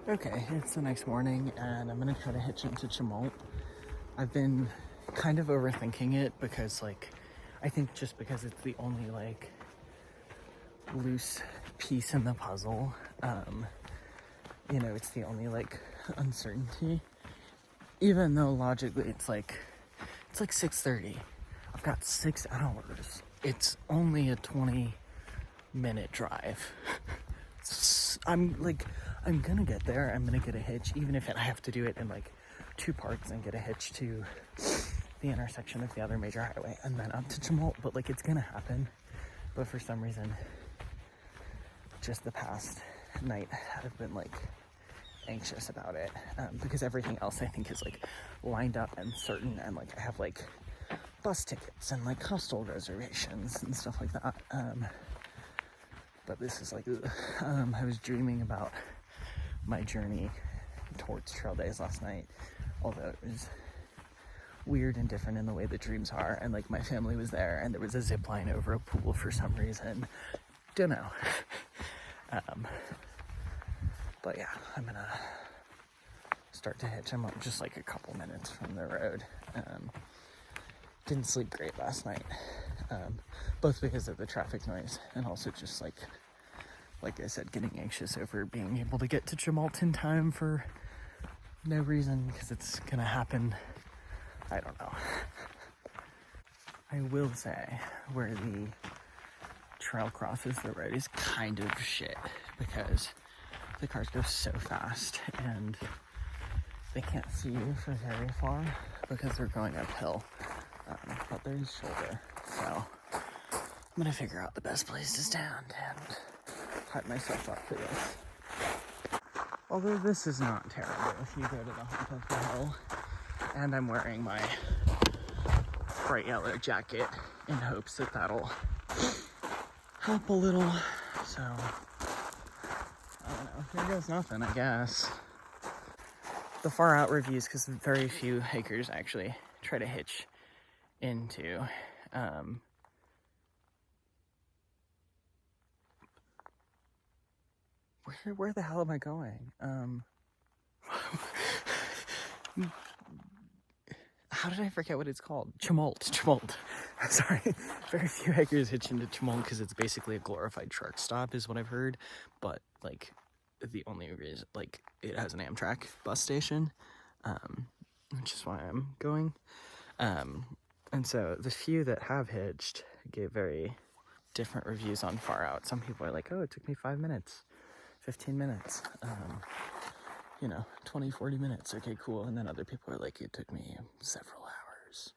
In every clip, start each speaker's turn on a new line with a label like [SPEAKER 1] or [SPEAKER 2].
[SPEAKER 1] Okay, it's the next morning and I'm gonna try to hitch into Tumult. I've been kind of overthinking it because I think just because it's the only loose piece in the puzzle. It's the only uncertainty. Even though logically it's like 6:30. I've got 6 hours. It's only a 20-minute drive. I'm gonna get there. I'm gonna get a hitch, even if I have to do it in 2 parts and get a hitch to the intersection of the other major highway and then up to Tumult. But it's gonna happen. But for some reason, just the past night, I've been anxious about it because everything else I think is lined up and certain, and I have bus tickets and hostel reservations and stuff like that. But this is I was dreaming about my journey towards trail days last night, although it was weird and different in the way the dreams are, and my family was there and there was a zip line over a pool for some reason. Don't know. But yeah, I'm gonna start to hitch. I'm just a couple minutes from the road. Didn't sleep great last night, both because of the traffic noise and also just like I said, getting anxious over being able to get to Tumult in time for no reason, because it's gonna happen. I don't know. I will say where the trail crosses the road is kind of shit because the cars go so fast and they can't see you for very far because they're going uphill. But there's shoulder, so I'm gonna figure out the best place to stand and hype myself up for this. Although this is not terrible if you go to the hump of the hill, and I'm wearing my bright yellow jacket in hopes that that'll help a little. So I don't know. Here goes nothing, I guess. The far out reviews, because very few hikers actually try to hitch into where the hell am I going? How did I forget what it's called? Tumult. Sorry. Very few hikers hitch into Tumult because it's basically a glorified truck stop is what I've heard. But the only reason, it has an Amtrak bus station, which is why I'm going. And so the few that have hitched gave very different reviews on far out. Some people are like, oh, it took me 5 minutes, 15 minutes, 20, 40 minutes. Okay, cool. And then other people are like, it took me several hours.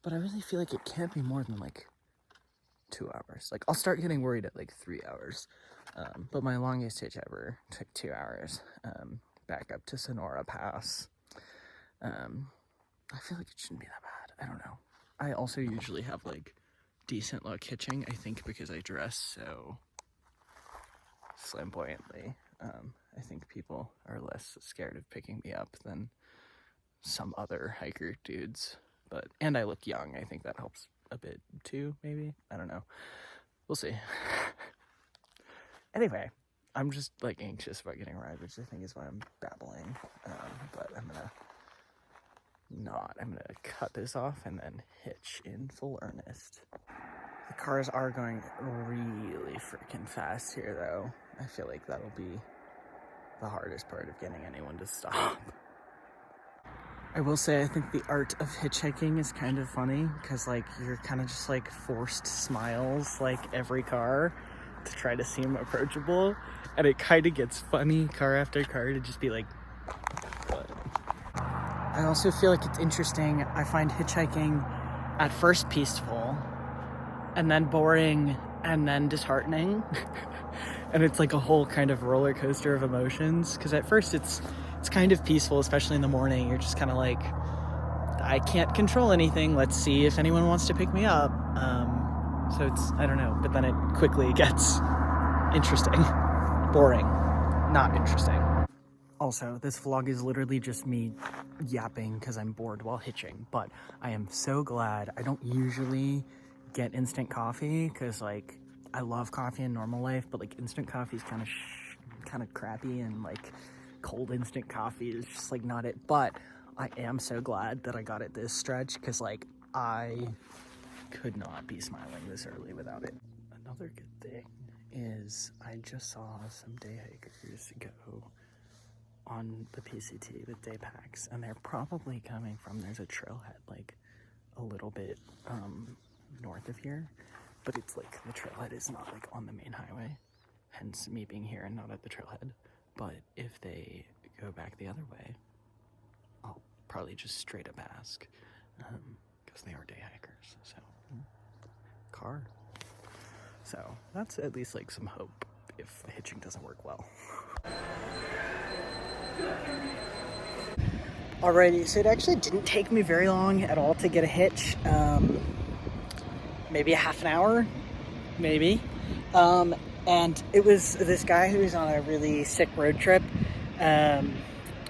[SPEAKER 1] But I really feel like it can't be more than 2 hours. I'll start getting worried at 3 hours. But my longest hitch ever took 2 hours, back up to Sonora Pass. I feel like it shouldn't be that bad. I don't know. I also usually have decent luck hitching, I think because I dress so flamboyantly. I think people are less scared of picking me up than some other hiker dudes. And I look young. I think that helps a bit too, maybe. I don't know. We'll see. Anyway, I'm just anxious about getting a ride, which I think is why I'm babbling. But I'm gonna cut this off and then hitch in full earnest. The cars are going really freaking fast here, though. I feel like that'll be the hardest part of getting anyone to stop. I will say I think the art of hitchhiking is kind of funny because you're kind of just forced smiles every car to try to seem approachable, and it kind of gets funny car after car to just be what? I also feel like it's interesting. I find hitchhiking at first peaceful and then boring and then disheartening. And it's a whole kind of roller coaster of emotions, because at first it's kind of peaceful, especially in the morning. You're just kind of I can't control anything. Let's see if anyone wants to pick me up. So I don't know. But then it quickly gets interesting. Boring. Not interesting. Also, this vlog is literally just me yapping because I'm bored while hitching. But I am so glad. I don't usually get instant coffee because I love coffee in normal life, but instant coffee is kind of kind of crappy, and like cold instant coffee is just like not it. But I am so glad that I got it this stretch, because like I could not be smiling this early without it. Another good thing is I just saw some day hikers go on the PCT with day packs, and they're probably coming from, there's a trailhead like a little bit north of here, but it's like the trailhead is not like on the main highway, hence me being here and not at the trailhead. But if they go back the other way, I'll probably just straight up ask, because they are day hikers. So car, so that's at least like some hope if hitching doesn't work well. Alrighty, so it actually didn't take me very long at all to get a hitch. Maybe a half an hour, maybe. And it was this guy who was on a really sick road trip. And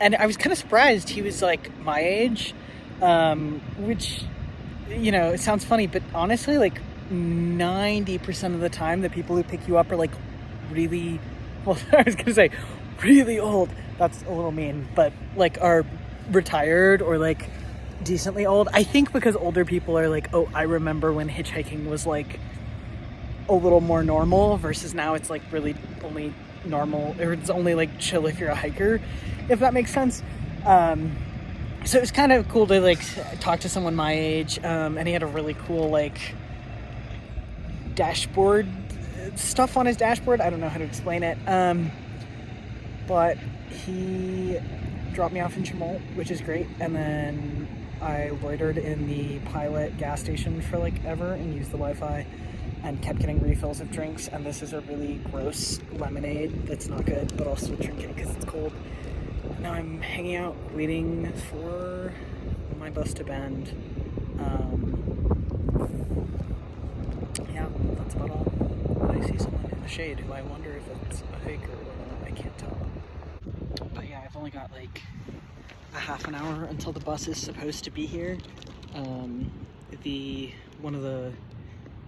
[SPEAKER 1] I was kind of surprised. He was like my age, which, you know, it sounds funny, but honestly, like 90% of the time, the people who pick you up are like really, well, I was gonna say really old. That's a little mean, but like are retired or like decently old. I think because older people are like, oh, I remember when hitchhiking was like a little more normal, versus now it's like really only normal, or it's only like chill if you're a hiker, if that makes sense. So it was kind of cool to like talk to someone my age, and he had a really cool like dashboard stuff on his dashboard. I don't know how to explain it, but he dropped me off in Chemult, which is great, and then I loitered in the Pilot gas station for like ever and used the Wi-Fi and kept getting refills of drinks. And this is a really gross lemonade that's not good, but I'll still drink it because it's cold. Now I'm hanging out waiting for my bus to bend. Yeah, that's about all. When I see someone in the shade who I wonder if it's a hiker or not, I can't tell. But yeah, I've only got like a half an hour until the bus is supposed to be here. One of the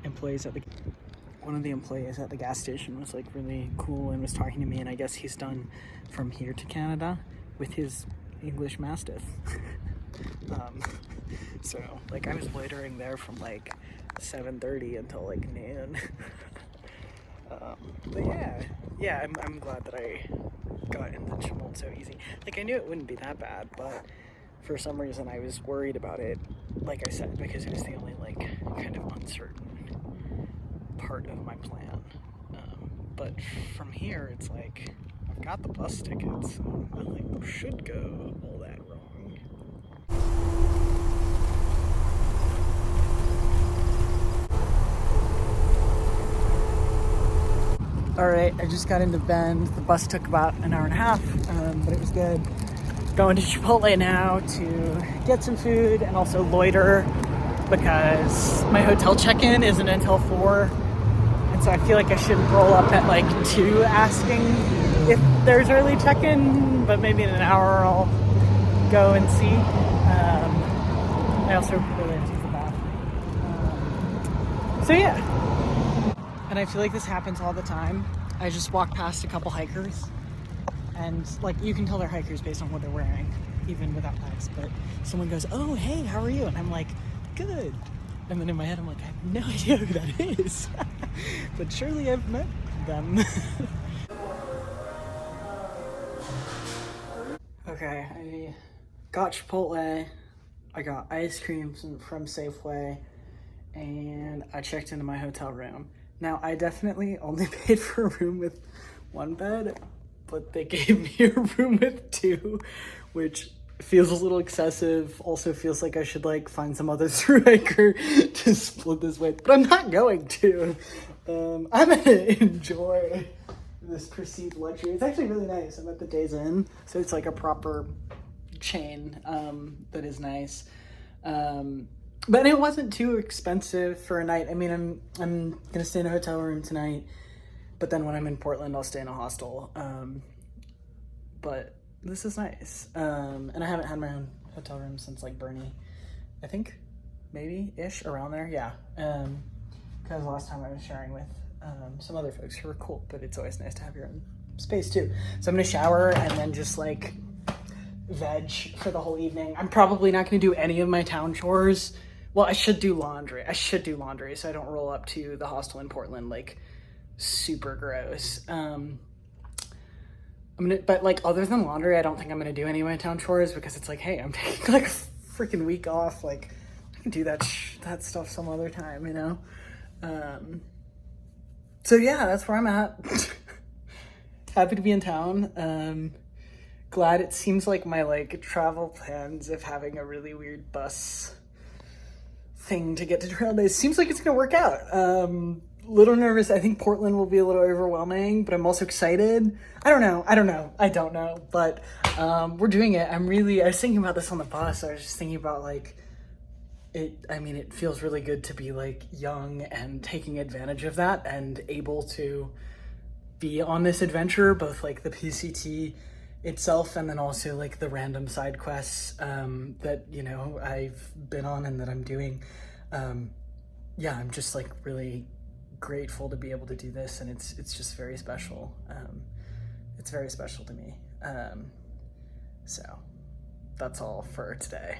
[SPEAKER 1] employees at the gas station was like really cool and was talking to me, and I guess he's done from here to Canada with his English Mastiff. So like I was loitering there from like 7:30 until like noon. But yeah, I'm glad that I got into Chemult so easy. Like I knew it wouldn't be that bad, but for some reason I was worried about it, like I said, because it was the only like kind of uncertain part of my plan. But from here it's like I've got the bus tickets, so nothing should go all that wrong. Alright, I just got into Bend. The bus took about an hour and a half, but it was good. Going to Chipotle now to get some food and also loiter, because my hotel check-in isn't until 4, and so I feel like I shouldn't roll up at like 2 asking if there's early check-in, but maybe in an hour I'll go and see. I also really have to use the bathroom. So yeah. And I feel like this happens all the time. I just walk past a couple hikers, and like you can tell they're hikers based on what they're wearing, even without tags. But someone goes, "Oh, hey, how are you?" And I'm like, "Good." And then in my head, I'm like, I have no idea who that is, but surely I've met them. Okay, I got Chipotle. I got ice cream from Safeway, and I checked into my hotel room. Now, I definitely only paid for a room with 1 bed, but they gave me a room with 2, which feels a little excessive. Also feels like I should like find some other thru hiker to split this with, but I'm not going to. I'm gonna enjoy this perceived luxury. It's actually really nice. I'm at the Days Inn, so it's like a proper chain that is nice. But it wasn't too expensive for a night. I mean, I'm gonna stay in a hotel room tonight, but then when I'm in Portland, I'll stay in a hostel. But this is nice. And I haven't had my own hotel room since like Bernie, I think, maybe-ish, around there, yeah. Because last time I was sharing with some other folks who were cool, but it's always nice to have your own
[SPEAKER 2] space too. So I'm gonna shower and then just like veg for the whole evening. I'm probably not gonna do any of my town chores. Well, I should do laundry. So I don't roll up to the hostel in Portland like super gross. But like other than laundry, I don't think I'm gonna do any of my town chores because it's like, hey, I'm taking like a freaking week off. Like I can do that stuff some other time, you know. So yeah, that's where I'm at. Happy to be in town. Glad it seems like my like travel plans of having a really weird bus thing to get to trail days seems like it's gonna work out. Little nervous. I think Portland will be a little overwhelming, but I'm also excited. I don't know, but we're doing it. I was thinking about this on the bus. I was just thinking about like it feels really good to be like young and taking advantage of that and able to be on this adventure, both like the PCT itself and then also like the random side quests that, you know, I've been on and that I'm doing. Yeah, I'm just like really grateful to be able to do this, and it's just very special. It's very special to me. So that's all for today.